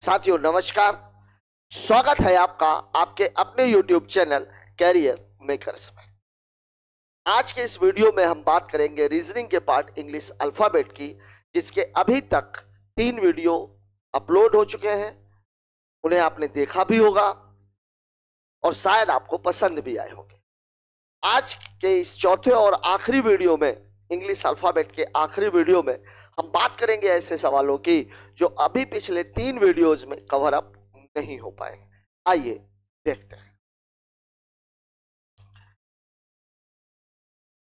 साथियों नमस्कार। स्वागत है आपका आपके अपने YouTube चैनल कैरियर मेकर्स में। आज के इस वीडियो में हम बात करेंगे रीजनिंग के पार्ट इंग्लिश अल्फाबेट की, जिसके अभी तक 3 वीडियो अपलोड हो चुके हैं। उन्हें आपने देखा भी होगा और शायद आपको पसंद भी आए होंगे। आज के इस चौथे और आखिरी वीडियो में, इंग्लिश अल्फाबेट के आखिरी वीडियो में, हम बात करेंगे ऐसे सवालों की जो अभी पिछले 3 वीडियोज में कवर अप नहीं हो पाए। आइए देखते हैं।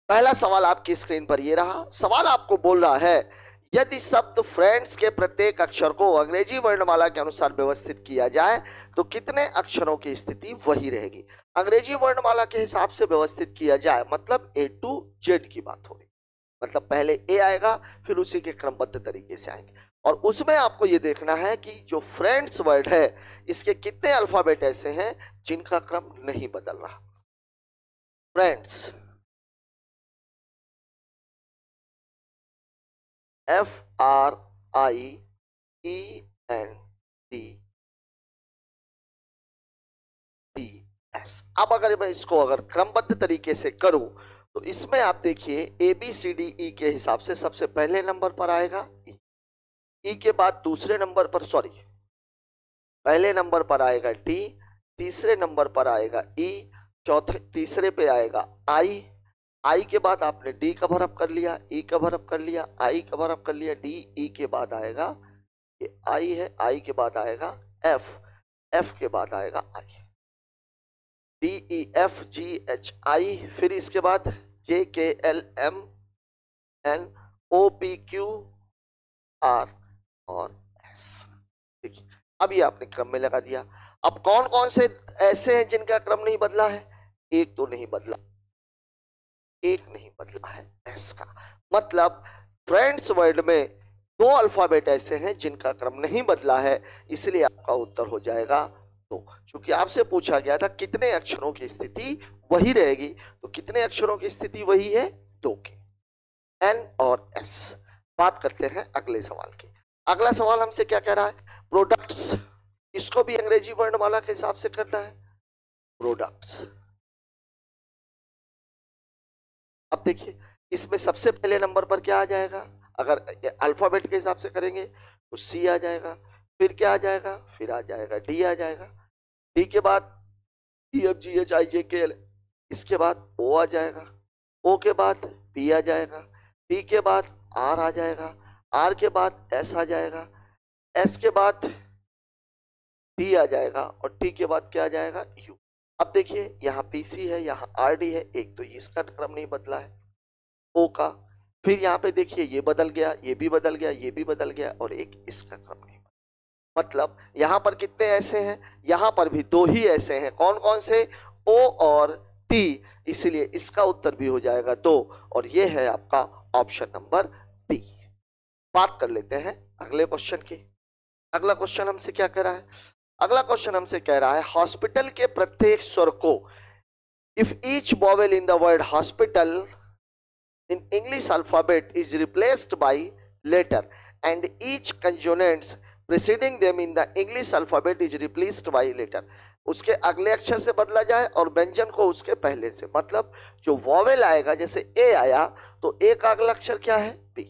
पहला सवाल आपकी स्क्रीन पर ये रहा। सवाल आपको बोल रहा है, यदि शब्द फ्रेंड्स के प्रत्येक अक्षर को अंग्रेजी वर्णमाला के अनुसार व्यवस्थित किया जाए तो कितने अक्षरों की स्थिति वही रहेगी। अंग्रेजी वर्णमाला के हिसाब से व्यवस्थित किया जाए मतलब A to Z की बात हो रही, मतलब पहले ए आएगा फिर उसी के क्रमबद्ध तरीके से आएंगे। और उसमें आपको ये देखना है कि जो फ्रेंड्स वर्ड है इसके कितने अल्फाबेट ऐसे हैं जिनका क्रम नहीं बदल रहा। Friends FRIENDS। अब अगर मैं इसको अगर क्रमबद्ध तरीके से करूं तो इसमें आप देखिए ABCDE के हिसाब से सबसे पहले नंबर पर आएगा ई के बाद दूसरे नंबर पर पहले नंबर पर आएगा टी, तीसरे नंबर पर आएगा ई, तीसरे पे आएगा आई के बाद आपने डी कवर अप कर लिया, ई कवर अप कर लिया, आई कवर अप कर लिया, डी, ई के बाद आएगा ये आई है, आई के बाद आएगा एफ के बाद आएगा आई, DEFGHI, फिर इसके बाद JKLMNOPQR और S। देखिए अब ये आपने क्रम में लगा दिया। अब कौन कौन से ऐसे हैं जिनका क्रम नहीं बदला है? एक तो नहीं बदला, एक नहीं बदला है S का, मतलब फ्रेंड्स वर्ड में 2 अल्फाबेट ऐसे हैं जिनका क्रम नहीं बदला है, इसलिए आपका उत्तर हो जाएगा 2। क्योंकि आपसे पूछा गया था कितने अक्षरों की स्थिति वही रहेगी, तो कितने अक्षरों की स्थिति वही है? 2 की, N और S। बात करते हैं अगले सवाल की। अगला सवाल हमसे क्या कह रहा है? प्रोडक्ट्स, इसको भी अंग्रेजी वर्णमाला के हिसाब से करना है। प्रोडक्ट्स, अब देखिए इसमें सबसे पहले नंबर पर क्या आ जाएगा? अगर अल्फाबेट के हिसाब से करेंगे तो C आ जाएगा, फिर क्या आ जाएगा? फिर आ जाएगा D आ जाएगा, D के बाद EFGHIJKL, इसके बाद O आ जाएगा, O के बाद P आ जाएगा, P के बाद R आ जाएगा, R के बाद S आ जाएगा, S के बाद T आ जाएगा और T के बाद क्या आ जाएगा? U। अब देखिए यहाँ PC है, यहाँ RD है, एक तो इसका क्रम नहीं बदला है O का, फिर यहाँ पे देखिए ये बदल गया, ये भी बदल गया, ये भी बदल गया और एक इसका क्रम नहीं बदला। मतलब यहाँ पर कितने ऐसे हैं? यहाँ पर भी 2 ही ऐसे हैं। कौन कौन से? O और T, इसलिए इसका उत्तर भी हो जाएगा 2 और ये है आपका ऑप्शन नंबर B। बात कर लेते हैं अगले क्वेश्चन की। अगला क्वेश्चन हमसे क्या कह रहा है? अगला क्वेश्चन हमसे कह रहा है हॉस्पिटल के प्रत्येक स्वर को, if each vowel in the word hospital in English alphabet is replaced by letter and each consonants preceding them in the English alphabet is replaced by letter, उसके अगले अक्षर से बदला जाए और व्यंजन को उसके पहले से, मतलब जो वॉवेल आएगा, जैसे A आया तो A का अगला अक्षर क्या है? B।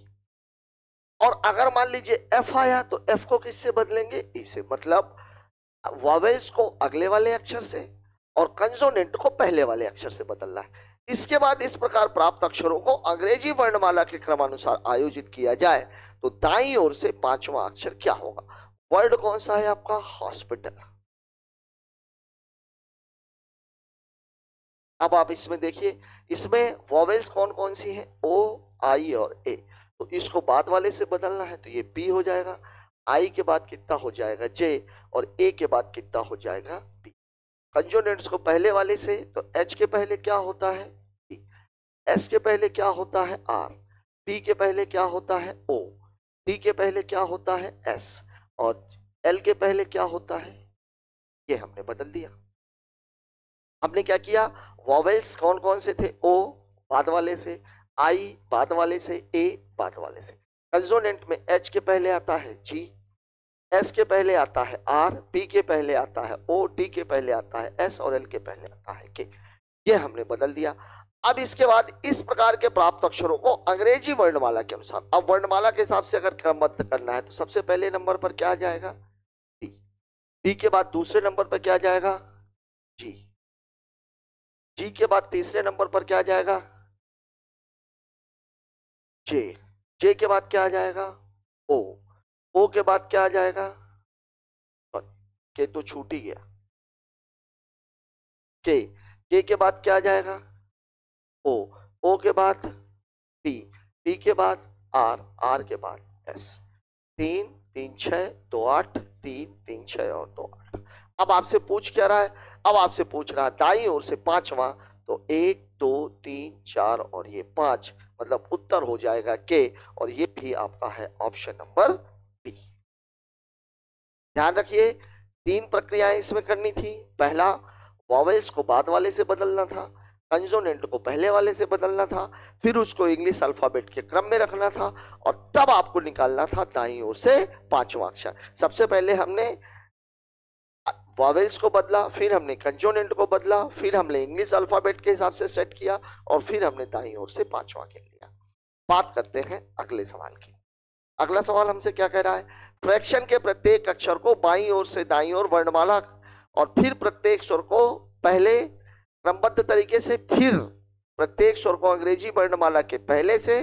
और अगर मान लीजिए F आया तो F को किससे बदलेंगे? E से, मतलब वॉवेल्स को अगले वाले अक्षर से और कंसोनेंट को पहले वाले अक्षर से बदलना है। इसके बाद इस प्रकार प्राप्त अक्षरों को अंग्रेजी वर्णमाला के क्रमानुसार आयोजित किया जाए तो दाईं ओर से 5वां अक्षर क्या होगा? वर्ड कौन सा है आपका? हॉस्पिटल। अब आप इसमें देखिए, इसमें वॉवेल्स कौन कौन सी हैं? O, I और A। तो इसको बाद वाले से बदलना है तो ये P हो जाएगा, I के बाद कितना हो जाएगा? J और A के बाद कितना हो जाएगा? B। कंसोनेंट्स को पहले वाले से, तो H के पहले क्या होता है? E, S के पहले क्या होता है? R, P के पहले क्या होता है? O, T के पहले क्या होता है? S और L के पहले क्या होता है? ये हमने बदल दिया। हमने क्या किया? वॉवेल्स कौन कौन से थे? O बाद वाले से, I बाद वाले से, A बाद वाले से। कंसोनेंट में H के पहले आता है G, एस के पहले आता है आर, पी के पहले आता है ओ, टी के पहले आता है एस और एल के पहले आता है के। ये हमने बदल दिया। अब इसके बाद इस प्रकार के प्राप्त अक्षरों को अंग्रेजी वर्णमाला के अनुसार, अब वर्णमाला के हिसाब से अगर क्रमबद्ध करना है तो सबसे पहले नंबर पर क्या आ जाएगा? बी। बी के बाद दूसरे नंबर पर क्या आ जाएगा? जी। जी के बाद तीसरे नंबर पर क्या आ जाएगा? जे। जे के बाद क्या आ जाएगा? ओ। ओ के बाद क्या आ जाएगा? के तो छूट ही गया। के के बाद क्या आ जाएगा? ओ। ओ के बाद पी, पी के बाद आर, आर के बाद एस। 3 3 6 2 8, 3 3 6 और 2 8। अब आपसे पूछ क्या रहा है? अब आपसे पूछ रहा है दाईं ओर से पांचवा, तो 1 2 3 4 और ये 5, मतलब उत्तर हो जाएगा के, और ये भी आपका है ऑप्शन नंबर बी। ध्यान रखिए 3 प्रक्रियाएं इसमें करनी थी। पहला, वॉवेल्स को बाद वाले से बदलना था, कंसोनेंट को पहले वाले से बदलना था, फिर उसको इंग्लिश अल्फाबेट के क्रम में रखना था, और तब आपको निकालना था दाईं ओर से पांचवा अक्षर। सबसे पहले हमने वॉवेल्स को बदला, फिर हमने कंसोनेंट को बदला, फिर हमने इंग्लिश अल्फाबेट के हिसाब से सेट किया, और फिर हमने दाईं ओर से पांचवा गिन लिया। बात करते हैं अगले सवाल की। अगला सवाल हमसे क्या कह रहा है? फ्रैक्शन के प्रत्येक अक्षर को बाईं ओर से दाईं ओर वर्णमाला, और फिर प्रत्येक स्वर को पहले क्रमबद्ध तरीके से, फिर प्रत्येक स्वर को अंग्रेजी वर्णमाला के पहले से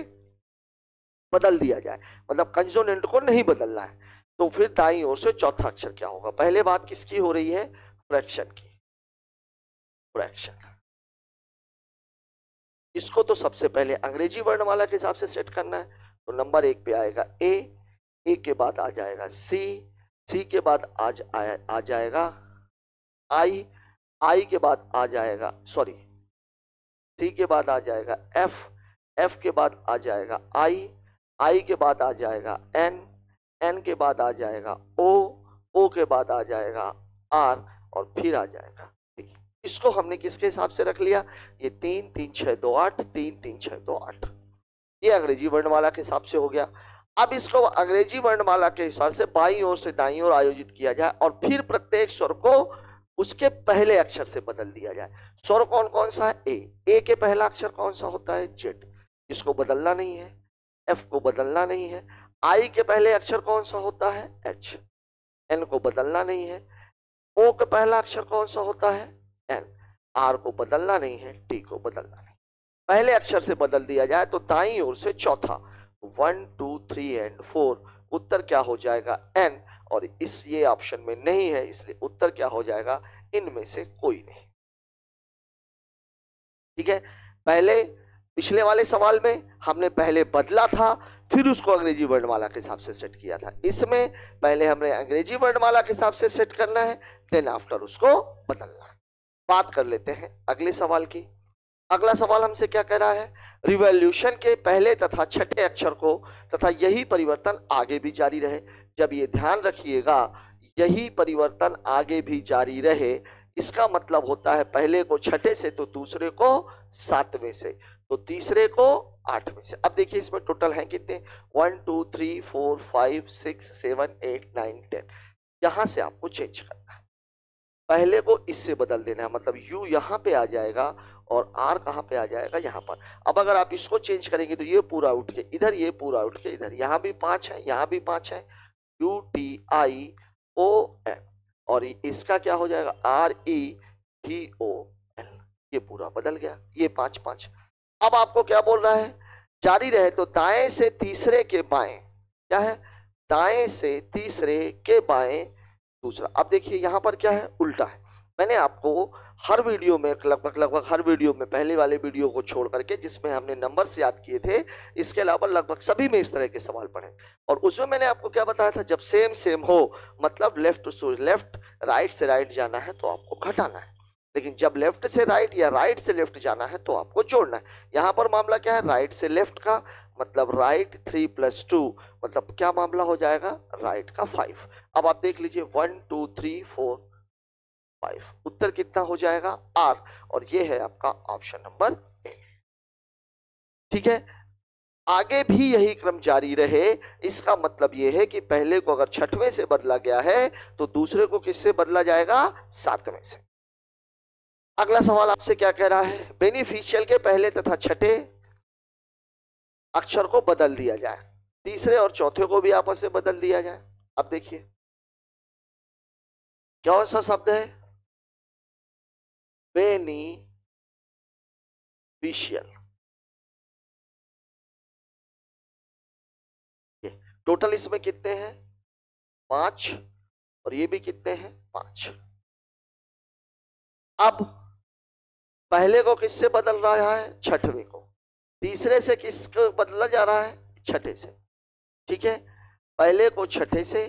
बदल दिया जाए, मतलब कंसोनेंट को नहीं बदलना है। तो फिर दाईं ओर से चौथा अक्षर क्या होगा? पहले बात किसकी हो रही है? फ्रैक्शन की। फ्रैक्शन, इसको तो सबसे पहले अंग्रेजी वर्णमाला के हिसाब से सेट करना है। तो नंबर 1 पे आएगा ए, ए के बाद आ जाएगा सी, सी के बाद आ जाएगा आई, आई के बाद आ जाएगा, सॉरी, सी के बाद आ जाएगा एफ, एफ के बाद आ जाएगा आई, आई के बाद आ जाएगा एन, एन के बाद आ जाएगा ओ, ओ के बाद आ जाएगा आर, और फिर आ जाएगा डी। इसको हमने किसके हिसाब से रख लिया? ये 3 3 6 2 8, 3 3 6 2 8, ये अंग्रेजी वर्णमाला के हिसाब से हो गया। अब इसको अंग्रेजी वर्णमाला के हिसाब से बाईं ओर से दाईं ओर आयोजित किया जाए, और फिर प्रत्येक स्वर को उसके पहले अक्षर से बदल दिया जाए। स्वर कौन कौन सा है? ए के पहला अक्षर कौन सा होता है? जेड, इसको बदलना नहीं है। एफ को बदलना नहीं है। आई के पहले अक्षर कौन सा होता है? एच, एन को बदलना नहीं है। ओ का पहला अक्षर कौन सा होता है? एन, आर को बदलना नहीं है, टी को बदलना नहीं। पहले अक्षर से बदल दिया जाए तो दाईं ओर से चौथा 1 2 3 एंड 4, उत्तर क्या हो जाएगा? एन, और इस ये ऑप्शन में नहीं है, इसलिए उत्तर क्या हो जाएगा? इनमें से कोई नहीं। ठीक है, पहले पिछले वाले सवाल में हमने पहले बदला था, फिर उसको अंग्रेजी वर्णमाला के हिसाब से सेट किया था। इसमें पहले हमने अंग्रेजी वर्णमाला के हिसाब से सेट करना है, देन आफ्टर उसको बदलना है। बात कर लेते हैं अगले सवाल की। अगला सवाल हमसे क्या कह रहा है? रिवॉल्यूशन के पहले तथा छठे अक्षर को तथा यही परिवर्तन आगे भी जारी रहे। जब ये ध्यान रखिएगा, यही परिवर्तन आगे भी जारी रहे, इसका मतलब होता है पहले को छठे से तो दूसरे को सातवें से, तो तीसरे को आठवें से। अब देखिए इसमें टोटल है कितने? 1 2 3 4 5 6 7 8 9 10। यहां से आपको चेंज करना है, पहले को इससे बदल देना है, मतलब यू यहाँ पे आ जाएगा और आर कहाँ पे आ जाएगा? यहाँ पर। अब अगर आप इसको चेंज करेंगे तो ये पूरा उठ के इधर, ये पूरा उठ के इधर, यहाँ भी 5 है, यहाँ भी 5 है, U T I O N, और इसका क्या हो जाएगा? R E T O L, ये पूरा बदल गया, ये 5 5। अब आपको क्या बोल रहा है? जारी रहे तो दाएं से तीसरे के बाएं, क्या है? दाएं से तीसरे के बाएं दूसरा। अब देखिए यहां पर क्या है? उल्टा है। मैंने आपको हर वीडियो में, लगभग हर वीडियो में, पहले वाले वीडियो को छोड़ करके जिसमें हमने नंबर्स याद किए थे, इसके अलावा लगभग सभी में इस तरह के सवाल पढ़े, और उसमें मैंने आपको क्या बताया था? जब सेम सेम हो, मतलब लेफ्ट से लेफ्ट, राइट से राइट जाना है तो आपको घटाना है, लेकिन जब लेफ्ट से राइट या राइट से लेफ्ट जाना है तो आपको जोड़ना है। यहां पर मामला क्या है? राइट से लेफ्ट का, मतलब राइट 3 + 2, मतलब क्या मामला हो जाएगा? राइट का 5। अब आप देख लीजिए 1 2 3 4 5, उत्तर कितना हो जाएगा? आर, और ये है आपका ऑप्शन नंबर ए। ठीक है, आगे भी यही क्रम जारी रहे। इसका मतलब यह है कि पहले को अगर छठवें से बदला गया है तो दूसरे को किससे बदला जाएगा? सातवें से। अगला सवाल आपसे क्या कह रहा है? बेनिफिशियल के पहले तथा छठे अक्षर को बदल दिया जाए, तीसरे और चौथे को भी आपस में बदल दिया जाए। अब देखिए कौन सा शब्द है? बेनिफिशियल। टोटल इसमें कितने हैं? 5, और ये भी कितने हैं? 5। अब पहले को किससे बदल रहा है? छठवें को। तीसरे से किसको बदला जा रहा है? छठे से। ठीक है, पहले को छठे से,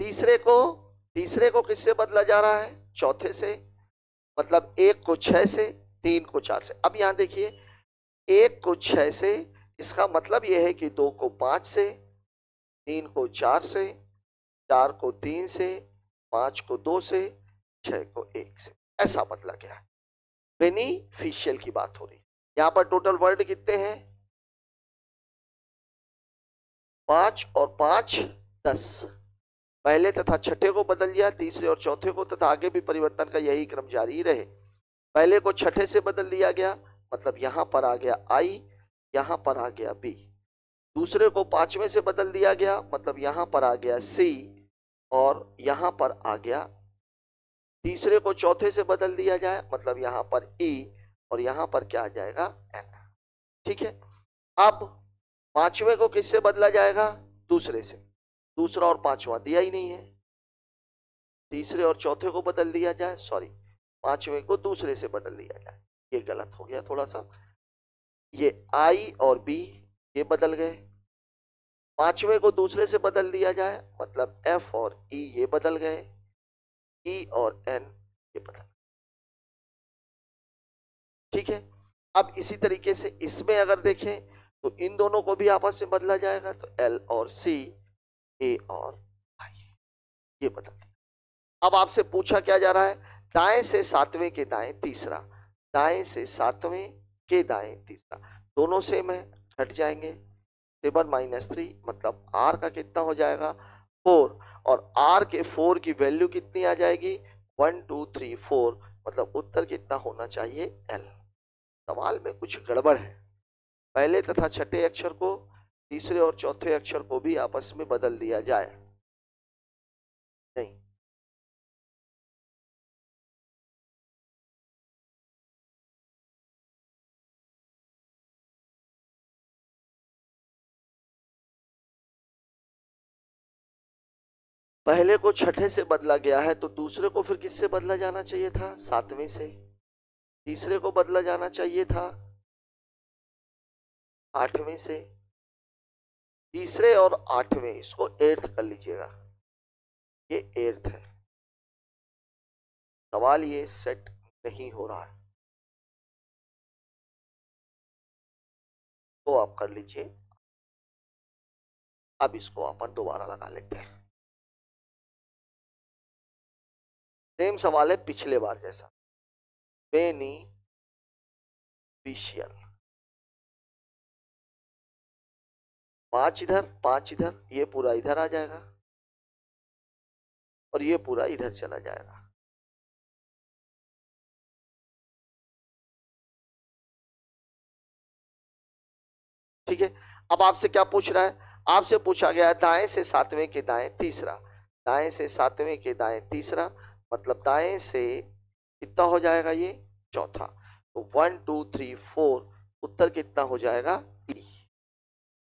तीसरे को किससे बदला जा रहा है? चौथे से। मतलब एक को 6 से, 3 को 4 से। अब यहां देखिए, एक को 6 से, इसका मतलब यह है कि 2 को 5 से, 3 को 4 से, 4 को 3 से, 5 को 2 से, 6 को 1 से। ऐसा बदला गया है। बेनिफिशियल की बात हो रही है। यहां पर टोटल वर्ड कितने हैं? 5 और 5 10। पहले तथा छठे को बदल दिया, तीसरे और चौथे को, तथा आगे भी परिवर्तन का यही क्रम जारी रहे। पहले को छठे से बदल दिया गया, मतलब यहां पर आ गया आई, यहां पर आ गया बी। दूसरे को पांचवें से बदल दिया गया, मतलब यहां पर आ गया सी, और यहां पर आ गया। तीसरे को चौथे से बदल दिया जाए, मतलब यहां पर ई, और यहां पर क्या आ जाएगा? एन। ठीक है, अब पांचवें को किससे बदला जाएगा? दूसरे से। दूसरा और पांचवा दिया ही नहीं है। तीसरे और चौथे को बदल दिया जाए, सॉरी, पांचवें को दूसरे से बदल दिया जाए। ये गलत हो गया थोड़ा सा। ये आई और बी ये बदल गए। पांचवें को दूसरे से बदल दिया जाए, मतलब एफ और ई ये बदल गए। ई और एन ये बदल। ठीक है, अब इसी तरीके से इसमें अगर देखें तो इन दोनों को भी आपस में बदला जाएगा, तो एल और सी, ए और आई ये बदल दिया। अब आपसे पूछा क्या जा रहा है? दाएं से सातवें के दाएं तीसरा, दाएं से सातवें के दाएं तीसरा, दोनों सेम है, घट जाएंगे। 7 - 3 मतलब आर का कितना हो जाएगा? 4, और आर के 4 की वैल्यू कितनी आ जाएगी? 1 2 3 4, मतलब उत्तर कितना होना चाहिए? एल। सवाल में कुछ गड़बड़ है। पहले तथा छठे अक्षर को, तीसरे और चौथे अक्षर को भी आपस में बदल दिया जाए। नहीं, पहले को छठे से बदला गया है तो दूसरे को फिर किससे बदला जाना चाहिए था? सातवें से। तीसरे को बदला जाना चाहिए था आठवें से। तीसरे और आठवें, इसको 8th कर लीजिएगा, ये 8th है। सवाल ये सेट नहीं हो रहा है तो आप कर लीजिए। अब इसको अपन दोबारा लगा लेते हैं। सेम सवाल है पिछले बार जैसा। बेनिफिशियल, 5 इधर 5 इधर, ये पूरा इधर आ जाएगा और ये पूरा इधर चला जाएगा। ठीक है, अब आपसे क्या पूछ रहा है? आपसे पूछा गया है दाएं से सातवें के दाएं तीसरा, दाएं से सातवें के दाएं तीसरा, मतलब दाएं से कितना हो जाएगा? ये चौथा। तो 1 2 3 4, उत्तर कितना हो जाएगा? ई।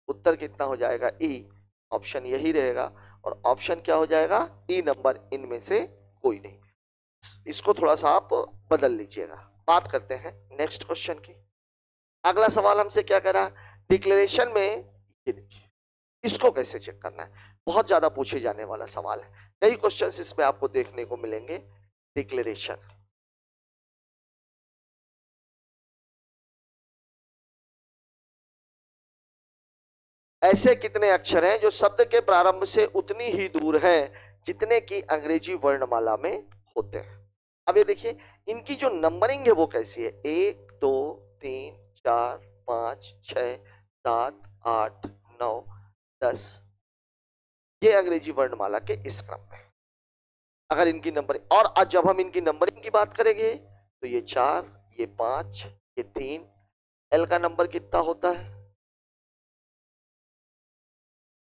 उत्तर कितना हो जाएगा? ई। ऑप्शन यही रहेगा, और ऑप्शन क्या हो जाएगा? ई नंबर, इनमें से कोई नहीं। इसको थोड़ा सा आप बदल लीजिएगा। बात करते हैं नेक्स्ट क्वेश्चन की। अगला सवाल हमसे क्या करा? डिक्लेरेशन में, ये देखिए, इसको कैसे चेक करना है? बहुत ज्यादा पूछे जाने वाला सवाल है। कई क्वेश्चंस इसमें आपको देखने को मिलेंगे। डिक्लेरेशन, ऐसे कितने अक्षर हैं जो शब्द के प्रारंभ से उतनी ही दूर हैं जितने की अंग्रेजी वर्णमाला में होते हैं? अब ये देखिए, इनकी जो नंबरिंग है वो कैसी है? 1 2 3 4 5 6 7 8 9 10, ये अंग्रेजी वर्णमाला के इस क्रम में। अगर इनकी नंबरिंग, और आज जब हम इनकी नंबरिंग की बात करेंगे तो ये 4, ये 5, ये 3, एल का नंबर कितना होता है?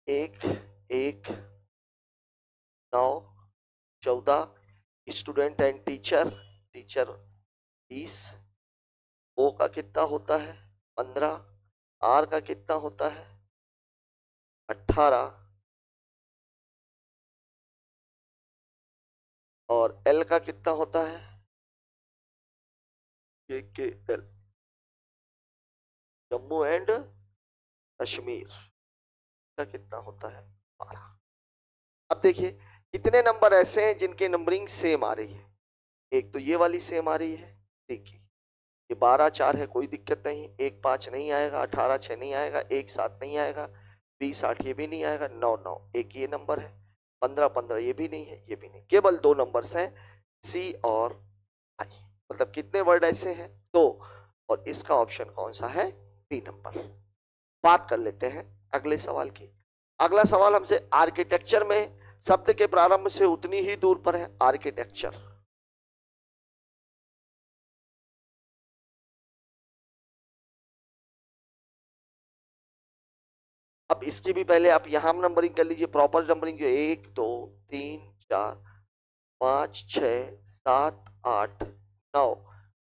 1 1 9 14, स्टूडेंट एंड टीचर, टीचर 20, ओ का कितना होता है? 15, आर का कितना होता है? 18, और एल का कितना होता है? के एल, जम्मू एंड कश्मीर का कितना होता है? 12। अब देखिए कितने नंबर ऐसे हैं जिनके नंबरिंग सेम आ रही है। एक तो ये वाली सेम आ रही है, देखिए ये 12 4 है, कोई दिक्कत नहीं। 1 5 नहीं आएगा, 18 6 नहीं आएगा, 1 7 नहीं आएगा, 20 8 ये भी नहीं आएगा, 9 9 एक ये नंबर है, 15 15 ये भी नहीं है, ये भी नहीं। केवल 2 नंबर्स हैं, सी और आई। मतलब कितने वर्ड ऐसे हैं? 2। और इसका ऑप्शन कौन सा है? B number. बात कर लेते हैं अगले सवाल की। अगला सवाल हमसे आर्किटेक्चर में शब्द के प्रारंभ से उतनी ही दूर पर है, आर्किटेक्चर। अब इसकी भी पहले आप यहां नंबरिंग कर लीजिए, प्रॉपर नंबरिंग जो 1 2 3 4 5 6 7 8 9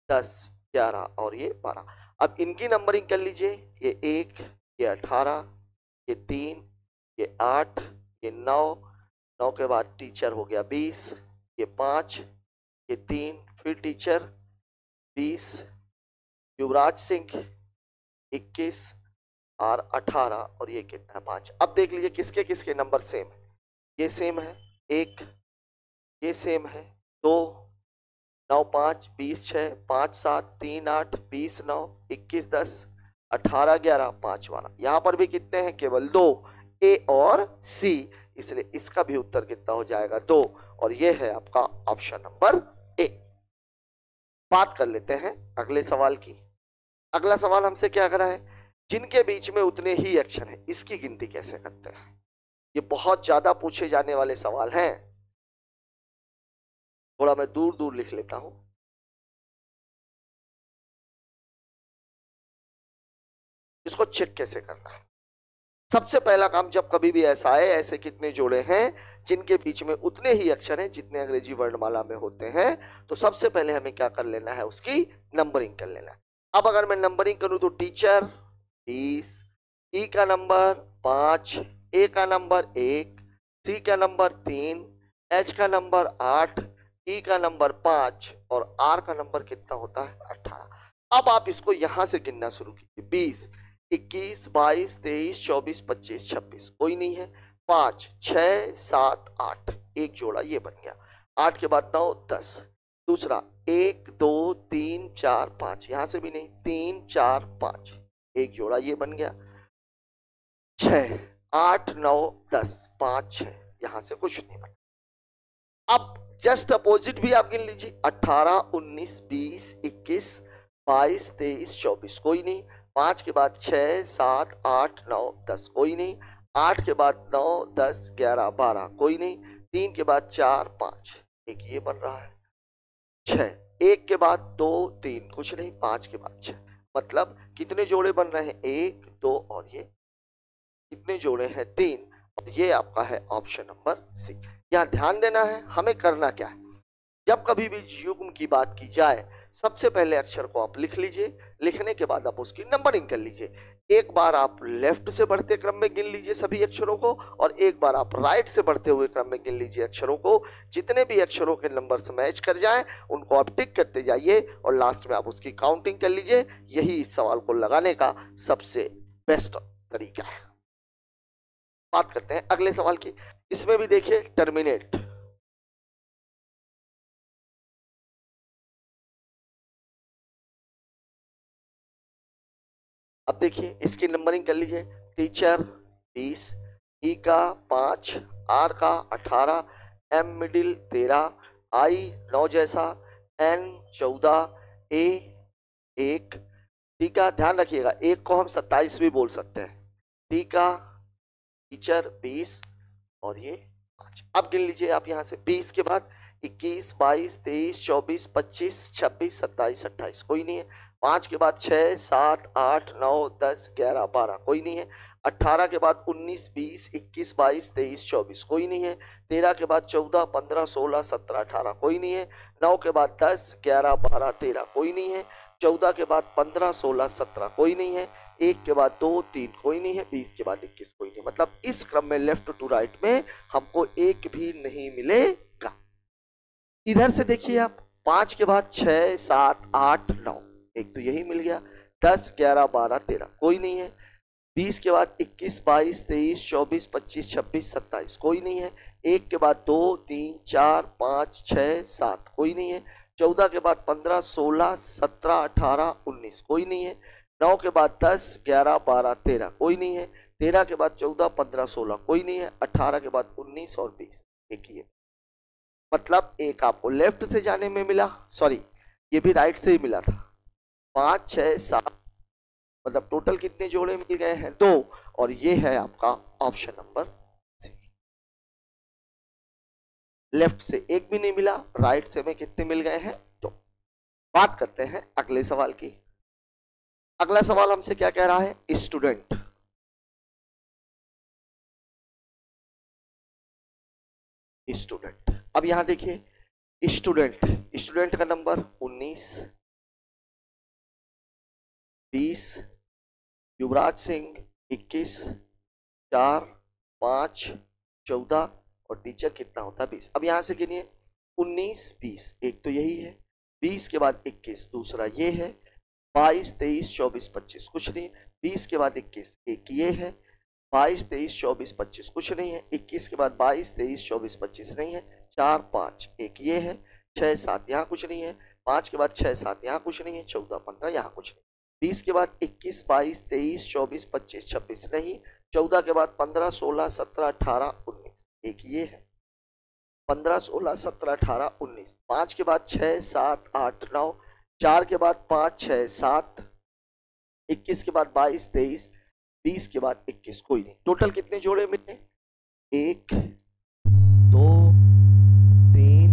10 11 और ये 12। अब इनकी नंबरिंग कर लीजिए, ये 1, ये 18, ये 3, ये 8, ये 9, 9 के बाद टीचर हो गया 20, ये 5, ये 3, फिर टीचर 20, युवराज सिंह 21 और 18, और ये कितना है? 5। अब देख लीजिए किसके किसके नंबर सेम है। ये सेम है 1, ये सेम है 2, 9 5 20 6 5 7 3 8 20 9 21 10 18 11 5 12। यहां पर भी कितने हैं? केवल 2, ए और सी, इसलिए इसका भी उत्तर कितना हो जाएगा? 2, और ये है आपका ऑप्शन नंबर ए। बात कर लेते हैं अगले सवाल की। अगला सवाल हमसे क्या कर रहा है? जिनके बीच में उतने ही अक्षर हैं, इसकी गिनती कैसे करते हैं? ये बहुत ज्यादा पूछे जाने वाले सवाल हैं। थोड़ा मैं दूर दूर लिख लेता हूं। इसको चेक कैसे करना है? सबसे पहला काम, जब कभी भी ऐसा आए, ऐसे कितने जोड़े हैं जिनके बीच में उतने ही अक्षर हैं जितने अंग्रेजी वर्णमाला में होते हैं, तो सबसे पहले हमें क्या कर लेना है? उसकी नंबरिंग कर लेना है। अब अगर मैं नंबरिंग करूं तो टीचर 20, ई का नंबर 5, ए का नंबर 1, सी का नंबर 3, एच का नंबर 8, ई का नंबर 5, और आर का नंबर कितना होता है? 18। अब आप इसको यहां से गिनना शुरू कीजिए। 20 21 22 23 24 25 26, कोई नहीं है। 5 6 7 8, एक जोड़ा ये बन गया। 8 के बाद 9 10, दूसरा 1 2 3 4 5, यहां से भी नहीं, 3 4 5, एक जोड़ा ये बन गया। 6 8 9 10 5 6, यहां से कुछ नहीं बना। अब जस्ट अपोजिट भी आप गिन लीजिए, 18 19 20 21 22 23 24, कोई नहीं। 5 के बाद 6 7 8 9 10, कोई नहीं। 8 के बाद 9 10 11 12, कोई नहीं। 3 के बाद 4 5, एक ये बन रहा है। 6 1 के बाद 2 3, कुछ नहीं। 5 के बाद 6, मतलब कितने जोड़े बन रहे हैं? 1 2 और ये कितने जोड़े हैं? 3, और ये आपका है ऑप्शन नंबर सी। यहाँ ध्यान देना है, हमें करना क्या है? जब कभी भी युग्म की बात की जाए, सबसे पहले अक्षर को आप लिख लीजिए, लिखने के बाद आप उसकी नंबरिंग कर लीजिए। एक बार आप लेफ्ट से बढ़ते क्रम में गिन लीजिए सभी अक्षरों को, और एक बार आप राइट से बढ़ते हुए क्रम में गिन लीजिए अक्षरों को। जितने भी अक्षरों के नंबर से मैच कर जाएं उनको आप टिक करते जाइए, और लास्ट में आप उसकी काउंटिंग कर लीजिए। यही इस सवाल को लगाने का सबसे बेस्ट तरीका है। बात करते हैं अगले सवाल की। इसमें भी देखिए टर्मिनेट, अब देखिए इसकी नंबरिंग कर लीजिए। टीचर 20, ई का 5, आर का 18, एम मिडिल 13, आई 9 जैसा, एन 14, ए 1, टी का ध्यान रखिएगा, एक को हम 27 भी बोल सकते हैं, डी का टीचर 20 और ये 5। अब गिन लीजिए आप यहां से 20 के बाद 21, 22, 23, 24, 25, 26, 27, 28 कोई नहीं है। 5 के बाद 6, 7, 8, 9, 10, 11, 12 कोई नहीं है। 18 के बाद 19, 20, 21, 22, 23, 24 कोई नहीं है। 13 के बाद 14, 15, 16, 17, 18 कोई नहीं है। 9 के बाद 10, 11, 12, 13 कोई नहीं है। 14 के बाद 15, 16, 17 कोई नहीं है। 1 के बाद 2, 3 कोई नहीं है। 20 के बाद 21 कोई नहीं। मतलब इस क्रम में लेफ्ट टू राइट में हमको एक भी नहीं मिलेगा। इधर से देखिए आप 5 के बाद 6, 7, 8, 9 एक तो यही मिल गया। 10, 11, 12, 13 कोई नहीं है। 20 के बाद 21, 22, 23, 24, 25, 26, 27 कोई नहीं है। 1 के बाद 2, 3, 4, 5, 6, 7 कोई नहीं है। 14 के बाद 15, 16, 17, 18, 19 कोई नहीं है। 9 के बाद 10, 11, 12, 13 कोई नहीं है। 13 के बाद 14, 15, 16 कोई नहीं है। 18 के बाद 19 और 20 एक ही है। मतलब एक आपको लेफ्ट से जाने में मिला, सॉरी ये भी राइट से ही मिला था। 5, 6, 7 मतलब टोटल कितने जोड़े मिल गए हैं? 2। और ये है आपका ऑप्शन नंबर सी। लेफ्ट से एक भी नहीं मिला, राइट से में कितने मिल गए हैं? 2। बात करते हैं अगले सवाल की। अगला सवाल हमसे क्या कह रहा है? स्टूडेंट। स्टूडेंट, अब यहां देखिए स्टूडेंट, स्टूडेंट का नंबर 19, 20, युवराज सिंह 21, 4, 5, 14 और टीचर कितना होता है? 20। अब यहां से गिनिए 19, 20 एक तो यही है। 20 के बाद 21 दूसरा ये है। 22, 23, 24, 25 कुछ नहीं है। 20 के बाद 21 एक ये है। 22, 23, 24, 25 कुछ नहीं है। 21 के बाद 22, 23, 24, 25 नहीं है। 4, 5 एक ये है। 6, 7 यहाँ कुछ नहीं है। 5 के बाद 6, 7 यहाँ कुछ नहीं है। 14, 15 यहाँ कुछ नहीं। 20 के बाद 21, 22, 23, 24, 25, 26 नहीं। 14 के बाद 15, 16, 17, 18, 19 एक ये है। 15, 16, 17, 18, 19। 5 के बाद 6, 7, 8, 9। 4 के बाद 5, 6, 7। 21 के बाद 22, 23। 20 के बाद 21 कोई नहीं। टोटल कितने जोड़े मिले? 1, 2, 3,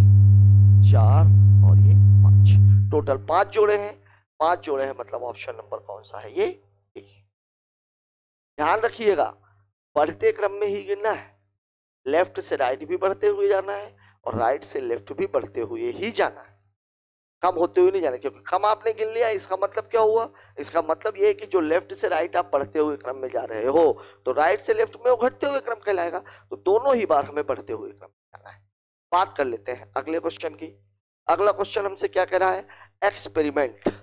4 और ये 5। टोटल 5 जोड़े हैं। 5 जोड़े हैं मतलब ऑप्शन नंबर कौन सा है? ये ए। ध्यान रखिएगा बढ़ते क्रम में ही गिनना है। लेफ्ट से राइट भी बढ़ते हुए जाना है और राइट से लेफ्ट भी बढ़ते हुए ही जाना है, कम होते हुए नहीं जाना। क्योंकि कम आपने गिन लिया इसका मतलब क्या हुआ? इसका मतलब ये है कि जो लेफ्ट से राइट आप बढ़ते हुए क्रम में जा रहे हो तो राइट से लेफ्ट में वो घटते हुए क्रम कहलाएगा। तो दोनों ही बार हमें बढ़ते हुए क्रम में जाना है। बात कर लेते हैं अगले क्वेश्चन की। अगला क्वेश्चन हमसे क्या कह रहा है? एक्सपेरिमेंट।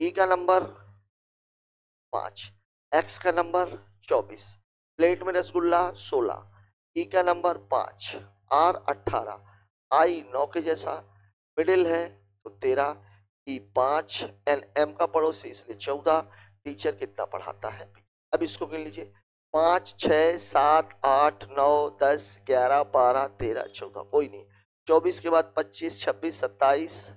ई का नंबर 5, एक्स का नंबर 24, प्लेट में रसगुल्ला 16, ई का नंबर 5, आर 18, आई 9 के जैसा, मिडिल है तो 13, ई 5, एन एम का पड़ोसी इसलिए 14, टीचर कितना पढ़ाता है? अब इसको गिन लीजिए 5, 6, 7, 8, 9, 10, 11, 12, 13, 14 कोई नहीं। 24 के बाद 25, 26, 27।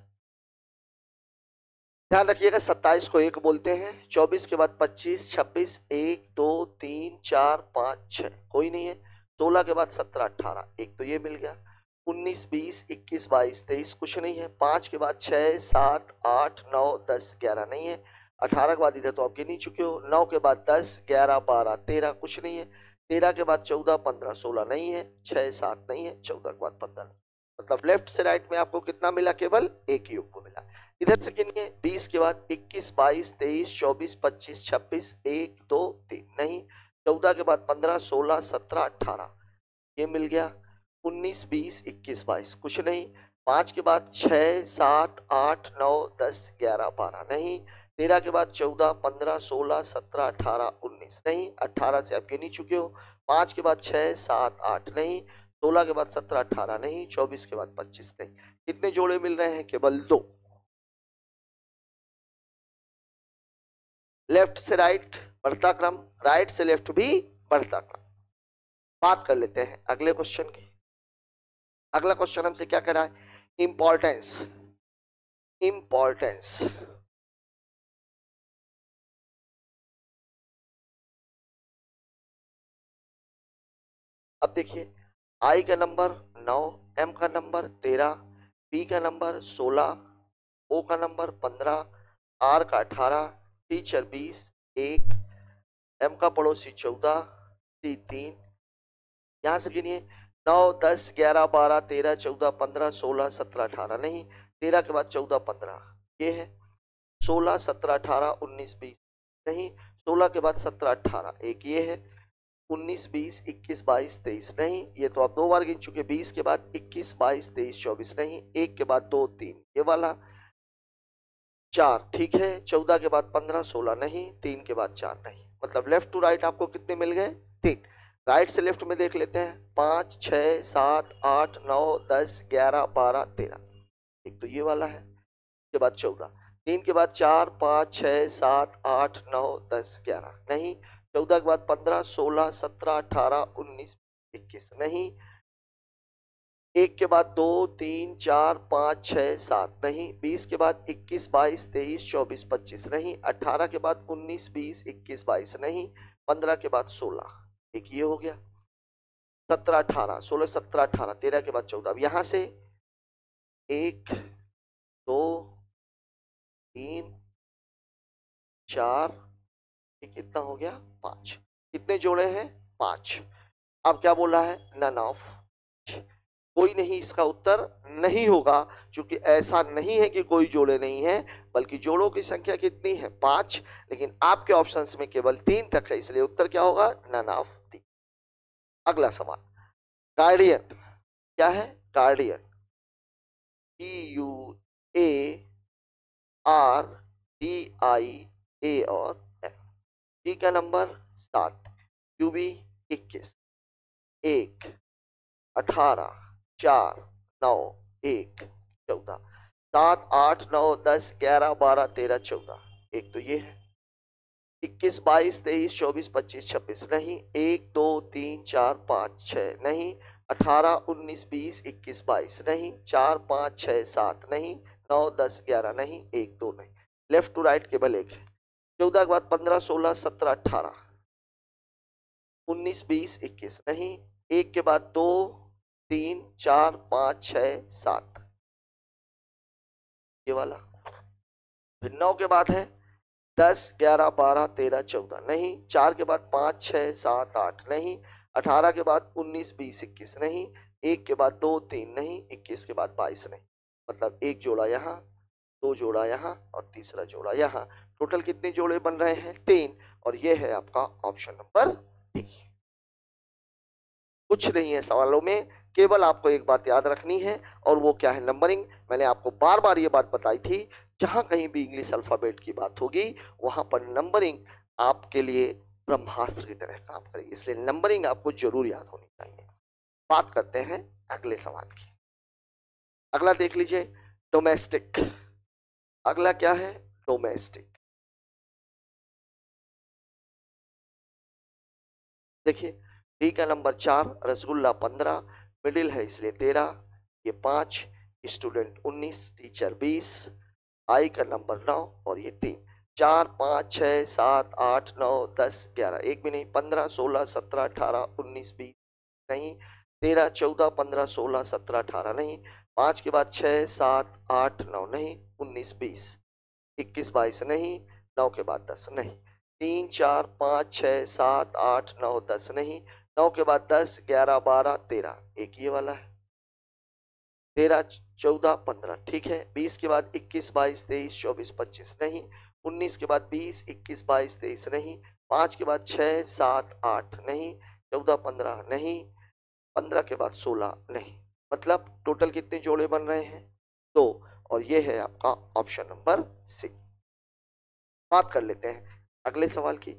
ध्यान रखिएगा 27 को 1 बोलते हैं। 24 के बाद 25, 26, 1, 2, 3, 4, 5, 6 कोई नहीं है। 16 के बाद 17, 18 एक तो ये मिल गया। 19, 20, 21, 22, 23 कुछ नहीं है। 5 के बाद 6, 7, 8, 9, 10, 11 नहीं है। 18 के बाद इधर तो आप गिन ही चुके हो। 9 के बाद 10, 11, 12, 13 कुछ नहीं है। 13 के बाद 14, 15, 16 नहीं है। 6, 7 नहीं है। 14 के बाद 15 मतलब लेफ्ट से राइट में आपको कितना मिला? केवल एक ही को मिला। इधर से गिनिए 20 के बाद 21, 22, 23, 24, 25, 26, 1, 2, 3 नहीं। 14 के बाद 15, 16, 17, 18 ये मिल गया। 19, 20, 21, 22 कुछ नहीं। 5 के बाद 6, 7, 8, 9, 10, 11, 12 नहीं। 13 के बाद 14, 15, 16, 17, 18, 19 नहीं। 18 से आप गिन ही चुके हो। 5 के बाद 6, 7, 8 नहीं। 16 के बाद 17, 18 नहीं। 24 के बाद 25 नहीं। कितने जोड़े मिल रहे हैं? केवल 2। लेफ्ट से राइट बढ़ता क्रम, राइट से लेफ्ट भी बढ़ता क्रम। बात कर लेते हैं अगले क्वेश्चन की। अगला क्वेश्चन हमसे क्या कह रहा है, इंपॉर्टेंस। इंपॉर्टेंस अब देखिए, आई का नंबर 9, एम का नंबर 13, पी का नंबर 16, ओ का नंबर 15, आर का 18, टीचर 20, 1, एम का पड़ोसी 14, सी 3। यहां से गिनिए, 9 10 11 12 13 14 15 16 17 18, नहीं 13 के बाद 14 15 ये है, 16 17 18 19 20 नहीं, 16 के बाद 17 18 एक ये है, 19 20 21 22 23 नहीं, ये तो आप दो बार गिन चुके, 20 के बाद 21 22 23 24 नहीं, एक के बाद 2 3 ये वाला, 4 ठीक है, 14 के बाद 15 16 नहीं, 3 के बाद 4 नहीं। मतलब लेफ्ट टू राइट आपको कितने मिल गए, 3। राइट से लेफ्ट में देख लेते हैं, 5 6 7 8 9 10 11 12 13, एक तो ये वाला है, के बाद 14, 3 के बाद 4 5 6 7 8 9 10 11 नहीं, 14 के बाद 15 16 17 18 19 21 नहीं, एक के बाद 2 3 4 5 6 7 नहीं, 20 के बाद 21 22 23 24 25 नहीं, 18 के बाद 19 20 21 22 नहीं, 15 के बाद 16 एक ये हो गया, 17 18 16 17 18 13 के बाद 14। अब यहां से 1 2 3 4 ये कितना हो गया, 5। कितने जोड़े हैं, 5। अब क्या बोला है, नन ऑफ, कोई नहीं, इसका उत्तर नहीं होगा, क्योंकि ऐसा नहीं है कि कोई जोड़े नहीं है, बल्कि जोड़ों की संख्या कितनी है, 5, लेकिन आपके ऑप्शंस में केवल 3 तक है, इसलिए उत्तर क्या होगा, नन ऑफ डी। अगला सवाल, गार्डियन क्या है, गार्डियन GUARDIA और एन, डी का नंबर 7, यूबी 21, 1 18 4 9 1 14, 7 8 9 10 11 12 13 14, एक तो ये है, 21 22 23 24 25 26 नहीं, 1 2 3 4 5 6 नहीं, 18 19 20 21 22 नहीं, 4 5 6 7 नहीं, 9 10 11 नहीं, 1 2 नहीं, लेफ्ट टू राइट केवल एक है, 14 के बाद 15 16 17 18 19 20 21 नहीं, एक के बाद 2 3 4 5 6 7 ये वाला, फिर 9 के बाद है 10 11 12 13 14 नहीं, 4 के बाद 5 6 7 8 नहीं, 18 के बाद 19 20 21 नहीं, 1 के बाद 2 3 नहीं, 21 के बाद 22 नहीं। मतलब एक जोड़ा यहाँ, दो जोड़ा यहाँ और तीसरा जोड़ा यहाँ, टोटल कितने जोड़े बन रहे हैं, 3, और ये है आपका ऑप्शन नंबर डी। कुछ नहीं है सवालों में, केवल आपको एक बात याद रखनी है, और वो क्या है, नंबरिंग। मैंने आपको बार बार ये बात बताई थी, जहां कहीं भी इंग्लिश अल्फाबेट की बात होगी वहां पर नंबरिंग आपके लिए ब्रह्मास्त्र की तरह काम करेगी, इसलिए नंबरिंग आपको जरूर याद होनी चाहिए। बात करते हैं अगले सवाल की। अगला देख लीजिए, डोमेस्टिक। अगला क्या है, डोमेस्टिक। देखिए, डी का नंबर 4, रसगुल्ला 15, मिडिल है इसलिए 13, ये 5, स्टूडेंट 19, टीचर 20, आई का नंबर 9 और ये 3, 4 5 6 7 8 9 10 11 एक भी नहीं, 15 16 17 18 19 20 नहीं, 13 14 15 16 17 18 नहीं, 5 के बाद 6 7 8 9 नहीं, 19 20 21 22 नहीं, 9 के बाद 10 नहीं, 3 4 5 6 7 8 9 10 नहीं, 9 के बाद 10 11 12 13 एक ये वाला है, 13 14 15 ठीक है, 20 के बाद 21 22 23 24 25 नहीं, 19 के बाद 20 21 22 23 नहीं, 5 के बाद 6 7 8 नहीं, 14 15 नहीं, 15 के बाद 16 नहीं। मतलब टोटल कितने जोड़े बन रहे हैं, 2, और ये है आपका ऑप्शन नंबर सी। बात कर लेते हैं अगले सवाल की।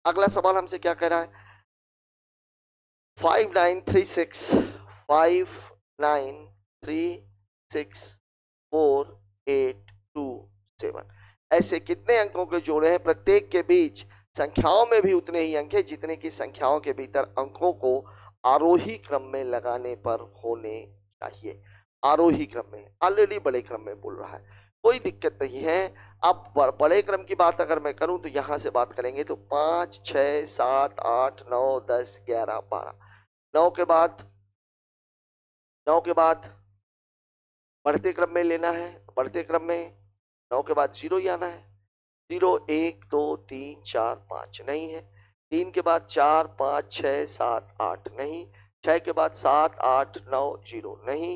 अगला सवाल हमसे क्या कह रहा है, 5936 59364827, ऐसे कितने अंकों के जोड़े हैं, प्रत्येक के बीच संख्याओं में भी उतने ही अंक हैं जितने की संख्याओं के भीतर अंकों को आरोही क्रम में लगाने पर होने चाहिए। आरोही क्रम में, ऑलरेडी बड़े क्रम में बोल रहा है, कोई दिक्कत नहीं है। अब बड़े क्रम की बात अगर मैं करूं तो यहां से बात करेंगे तो 5 6 7 8 9 10 11 12, 9 के बाद 9 के बाद बढ़ते क्रम में लेना है। बढ़ते क्रम में 9 के बाद 0 ही आना है। 0 1 2 3 4 5 नहीं है। 3 के बाद 4 5 6 7 8 नहीं। 6 के बाद 7 8 9 0 नहीं।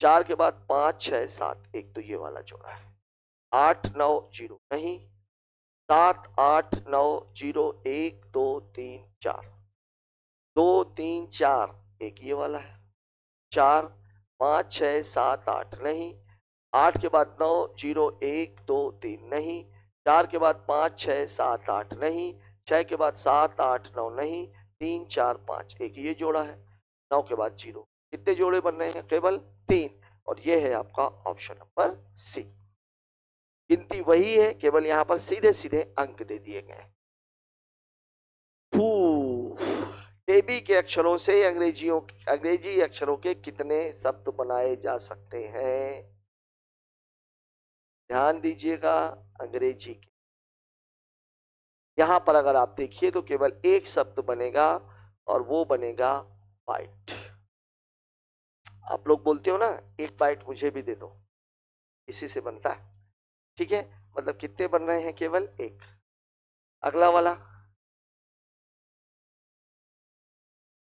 4 के बाद 5 6 7 1, तो ये वाला जोड़ा है। 8 9 0 नहीं। 7 8 9 0 1 2 3 4, 2 3 4 1 ये वाला है। 4 5 6 7 8 नहीं। 8 के बाद 9 0 1 2 3 नहीं। 4 के बाद 5 6 7 8 नहीं। 6 के बाद 7 8 9 नहीं। 3 4 5 1 ये जोड़ा है। 9 के बाद 0, कितने जोड़े बन रहे हैं? केवल 3, और ये है आपका ऑप्शन नंबर सी। गिनती वही है, केवल यहां पर सीधे सीधे अंक दे दिए गए। टेबी के अक्षरों से अंग्रेजी अक्षरों के कितने शब्द बनाए जा सकते हैं? ध्यान दीजिएगा, अंग्रेजी के यहां पर अगर आप देखिए तो केवल एक शब्द बनेगा, और वो बनेगा बाइट। आप लोग बोलते हो ना, एक बाइट मुझे भी दे दो, इसी से बनता है। ठीक है, मतलब कितने बन रहे हैं? केवल एक। अगला वाला,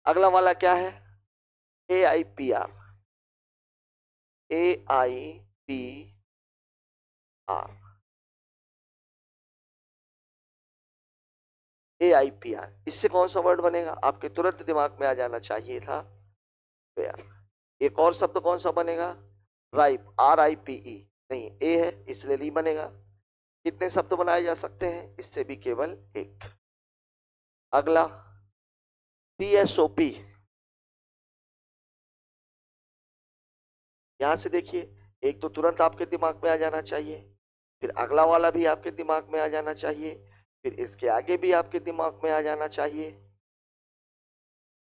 अगला वाला क्या है? AIPR, AIPR, AIPR, इससे कौन सा वर्ड बनेगा? आपके तुरंत दिमाग में आ जाना चाहिए था फेयर। एक और शब्द कौन सा बनेगा? राइप, RIPE, नहीं ए है इसलिए नहीं बनेगा। कितने शब्द बनाए जा सकते हैं? इससे भी केवल एक। अगला TSOP, यहां से देखिए, एक तो तुरंत आपके दिमाग में आ जाना चाहिए, फिर अगला वाला भी आपके दिमाग में आ जाना चाहिए, फिर इसके आगे भी आपके दिमाग में आ जाना चाहिए।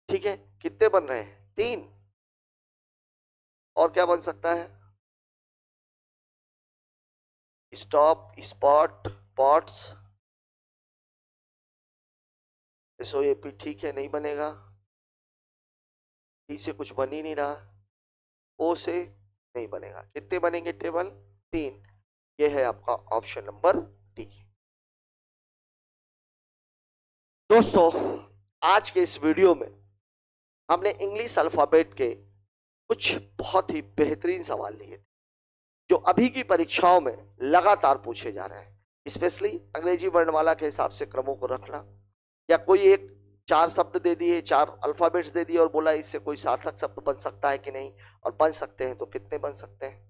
ठीक है, कितने बन रहे हैं? 3। और क्या बन सकता है? स्टॉप, स्पॉट, पॉट्स, SOAP, ठीक है, नहीं बनेगा। टी से कुछ बन ही नहीं रहा, ओ से नहीं बनेगा। कितने बनेंगे? केवल 3। ये है आपका ऑप्शन नंबर डी। दोस्तों, आज के इस वीडियो में हमने इंग्लिश अल्फाबेट के कुछ बहुत ही बेहतरीन सवाल लिए थे, जो अभी की परीक्षाओं में लगातार पूछे जा रहे हैं। स्पेशली अंग्रेजी वर्णमाला के हिसाब से क्रमों को रखना, या कोई एक 4 शब्द दे दिए, 4 अल्फाबेट्स दे दिए और बोला इससे कोई सार्थक शब्द बन सकता है कि नहीं, और बन सकते हैं तो कितने बन सकते हैं।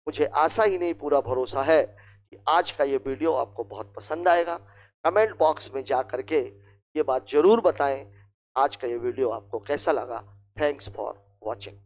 मुझे आशा ही नहीं, पूरा भरोसा है कि आज का ये वीडियो आपको बहुत पसंद आएगा। कमेंट बॉक्स में जा करके ये बात जरूर बताएं आज का ये वीडियो आपको कैसा लगा। Thanks for watching.